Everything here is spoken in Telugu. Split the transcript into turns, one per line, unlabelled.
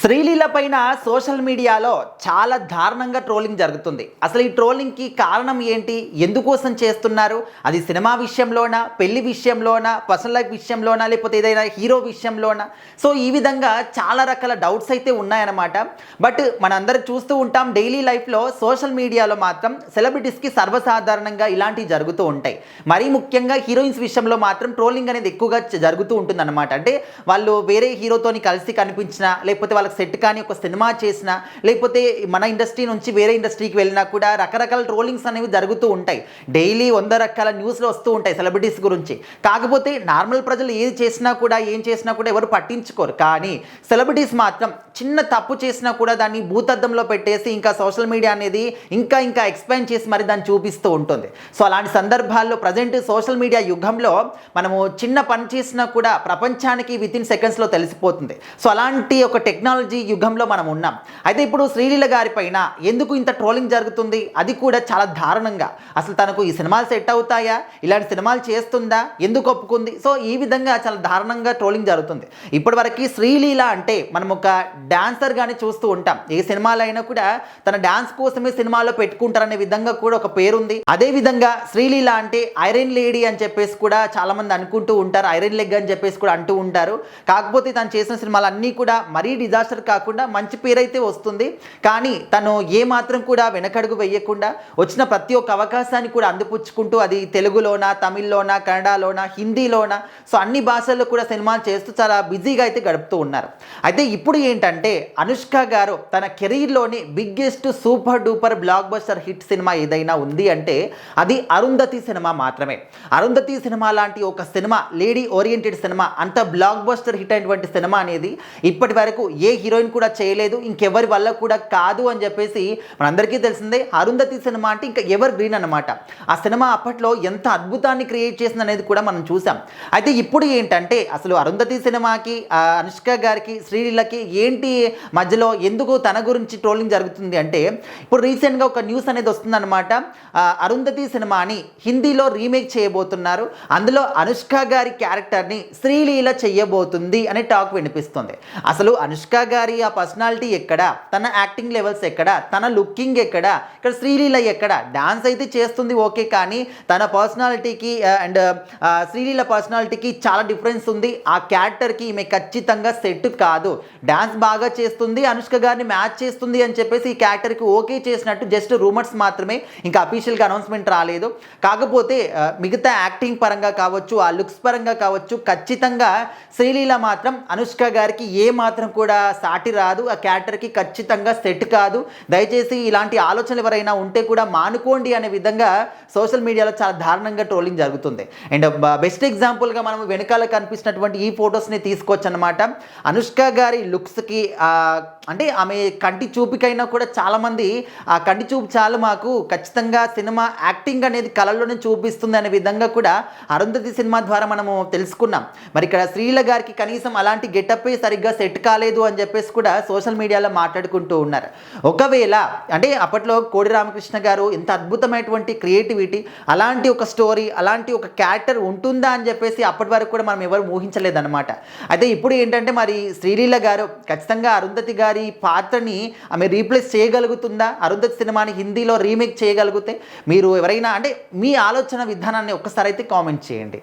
శ్రీలీల పైన సోషల్ మీడియాలో చాలా దారుణంగా ట్రోలింగ్ జరుగుతుంది. అసలు ఈ ట్రోలింగ్కి కారణం ఏంటి, ఎందుకోసం చేస్తున్నారు, అది సినిమా విషయంలోనా, పెళ్లి విషయంలోనా, పర్సనల్ లైఫ్ విషయంలోనా, లేకపోతే ఏదైనా హీరో విషయంలోనా? సో ఈ విధంగా చాలా రకాల డౌట్స్ అయితే ఉన్నాయన్నమాట. బట్ మనందరం చూస్తూ ఉంటాం డైలీ లైఫ్లో సోషల్ మీడియాలో మాత్రం సెలబ్రిటీస్కి సర్వసాధారణంగా ఇలాంటివి జరుగుతూ ఉంటాయి. మరీ ముఖ్యంగా హీరోయిన్స్ విషయంలో మాత్రం ట్రోలింగ్ అనేది ఎక్కువగా జరుగుతూ ఉంటుందన్నమాట. అంటే వాళ్ళు వేరే హీరోతోని కలిసి కనిపించినా, లేకపోతే వాళ్ళకి సెట్ కానీ ఒక సినిమా చేసినా, లేకపోతే మన ఇండస్ట్రీ నుంచి వేరే ఇండస్ట్రీకి వెళ్ళినా కూడా రకరకాల ట్రోలింగ్స్ అనేవి జరుగుతూ ఉంటాయి. డైలీ 100 రకాల న్యూస్లు వస్తూ ఉంటాయి సెలబ్రిటీస్ గురించి. కాకపోతే నార్మల్ ప్రజలు ఏది చేసినా కూడా, ఏం చేసినా కూడా ఎవరు పట్టించుకోరు. కానీ సెలబ్రిటీస్ మాత్రం చిన్న తప్పు చేసినా కూడా దాన్ని భూతద్దంలో పెట్టేసి ఇంకా సోషల్ మీడియా అనేది ఇంకా ఎక్స్ప్లెయిన్ చేసి మరి దాన్ని చూపిస్తూ ఉంటుంది. సో అలాంటి సందర్భాల్లో ప్రజెంట్ సోషల్ మీడియా యుగంలో మనము చిన్న పని చేసినా కూడా ప్రపంచానికి వితిన్ సెకండ్స్లో తెలిసిపోతుంది. సో అలాంటి ఒక టెక్నాలజీ యుగంలో మనం ఉన్నాం. అయితే ఇప్పుడు శ్రీలీల గారి పైన ఎందుకు ఇంత ట్రోలింగ్ జరుగుతుంది, అది కూడా చాలా దారుణంగా. అసలు తనకు ఈ సినిమాలు సెట్ అవుతాయా, ఇలాంటి సినిమాలు చేస్తుందా, ఎందుకు ఒప్పుకుంది? సో ఈ విధంగా చాలా దారుణంగా ట్రోలింగ్ జరుగుతుంది. ఇప్పటివరకు శ్రీలీల అంటే మనం ఒక డాన్సర్గానే చూస్తూ ఉంటాం. ఏ సినిమాలో అయినా కూడా తన డాన్స్ కోసమే సినిమాలో పెట్టుకుంటారనే విధంగా కూడా ఒక పేరుంది. అదేవిధంగా శ్రీలీల అంటే ఐరన్ లేడీ అని చెప్పేసి కూడా చాలామంది అనుకుంటూ ఉంటారు, ఐరన్ లెగ్ అని చెప్పేసి కూడా అంటూ ఉంటారు. కాకపోతే తను చేసిన సినిమాలు అన్నీ కూడా మరీ డిజాస్టర్ కాకుండా మంచి పేరైతే వస్తుంది. కానీ తను ఏమాత్రం కూడా వెనకడుగు వేయకుండా వచ్చిన ప్రతి ఒక్క అవకాశాన్ని కూడా అందిపుచ్చుకుంటూ, అది తెలుగులోనా, తమిళ్లోనా, కన్నడలోనా, హిందీలోనా, సో అన్ని భాషల్లో కూడా సినిమాలు చేస్తూ చాలా బిజీగా అయితే గడుపుతూ ఉన్నారు. అయితే ఇప్పుడు ఏంటంటే అనుష్క గారు తన కెరీర్లోని biggest super duper blockbuster hit సినిమా ఏదైనా ఉంది అంటే అది అరుంధతి సినిమా మాత్రమే. అరుంధతి సినిమా లాంటి ఒక సినిమా, లేడీ ఓరియంటెడ్ సినిమా, అంత బ్లాక్ బస్టర్ హిట్ అయినటువంటి సినిమా అనేది ఇప్పటి వరకు ఏ హీరోయిన్ కూడా చేయలేదు, ఇంకెవరి వల్ల కూడా కాదు అని చెప్పేసి మనందరికీ తెలిసిందే. అరుంధతి సినిమా అంటే ఇంకా ఎవర్ గ్రీన్ అనమాట. ఆ సినిమా అప్పట్లో ఎంత అద్భుతాన్ని క్రియేట్ చేసింది అనేది కూడా మనం చూసాం. అయితే ఇప్పుడు ఏంటంటే అసలు అరుంధతి సినిమాకి అనుష్క గారికి శ్రీలీలకి ఏంటి మధ్యలో, ఎందుకు తన గురించి ట్రోలింగ్ జరుగుతుంది అంటే ఇప్పుడు రీసెంట్గా ఒక న్యూస్ అనేది వస్తుందన్నమాట. అరుంధతి సినిమాని హిందీలో రీమేక్ చేయబోతున్నారు, అందులో అనుష్క గారి క్యారెక్టర్ని శ్రీలీల చెయ్యబోతుంది అనే టాక్ వినిపిస్తుంది. అసలు అనుష్క గారి ఆ పర్సనాలిటీ ఎక్కడ, తన యాక్టింగ్ లెవెల్స్ ఎక్కడ, తన లుకింగ్ ఎక్కడ, ఇక్కడ శ్రీలీల ఎక్కడ? డాన్స్ అయితే చేస్తుంది ఓకే, కానీ తన పర్సనాలిటీకి అండ్ శ్రీలీల పర్సనాలిటీకి చాలా డిఫరెన్స్ ఉంది. ఆ క్యారెక్టర్కి ఈమె ఖచ్చితంగా సెట్ కాదు. డాన్స్ బాగా చేస్తుంది, అనుష్క గారిని మ్యాచ్ చేస్తుంది అని చెప్పేసి ఈ క్యారెక్టర్కి ఓకే చేసినట్టు జస్ట్ రూమర్స్ మాత్రమే, ఇంకా అఫీషియల్గా అనౌన్స్మెంట్ రాలేదు. కాకపోతే మిగతా యాక్టింగ్ పరంగా కావచ్చు, ఆ లుక్స్ పరంగా కావచ్చు, ఖచ్చితంగా శ్రీలీల మాత్రం అనుష్క గారికి ఏ మాత్రం కూడా సాటి రాదు. ఆ క్యారెక్టర్కి ఖచ్చితంగా సెట్ కాదు. దయచేసి ఇలాంటి ఆలోచనలు ఎవరైనా ఉంటే కూడా మానుకోండి అనే విధంగా సోషల్ మీడియాలో చాలా దారుణంగా ట్రోలింగ్ జరుగుతుంది. అండ్ బెస్ట్ ఎగ్జాంపుల్గా మనం వెనకాల కనిపిస్తున్నటువంటి ఈ ఫొటోస్ని తీసుకోవచ్చు అనమాట. అనుష్క గారి లుక్స్కి అంటే ఆమె కంటి చూపుకైనా కూడా చాలామంది ఆ కంటి చూపు చాలు మాకు, ఖచ్చితంగా సినిమా యాక్టింగ్ అనేది కళల్లోనే చూపిస్తుంది అనే విధంగా కూడా అరుంధతి సినిమా ద్వారా మనము తెలుసుకున్నాం. మరి ఇక్కడ శ్రీలీల గారికి కనీసం అలాంటి గెటప్పే సరిగ్గా సెట్ కాలేదు అని చెప్పేసి కూడా సోషల్ మీడియాలో మాట్లాడుకుంటూ ఉన్నారు. ఒకవేళ అంటే అప్పట్లో కోడి రామకృష్ణ గారు ఎంత అద్భుతమైనటువంటి క్రియేటివిటీ, అలాంటి ఒక స్టోరీ, అలాంటి ఒక క్యారెక్టర్ ఉంటుందా అని చెప్పేసి అప్పటి వరకు కూడా మనం ఎవరు ఊహించలేదన్నమాట. అయితే ఇప్పుడు ఏంటంటే మరి శ్రీలీల గారు ఖచ్చితంగా అరుంధతి గారి పాత్రని ఆమె రీప్లేస్ చేయగలుగుతుందా, అరుంధతి సినిమాని హిందీలో రీమేక్ చేయగలిగితే? మీరు ఎవరైనా అంటే మీ ఆలోచన విధానాన్ని ఒక్కసారి అయితే కామెంట్ చేయండి.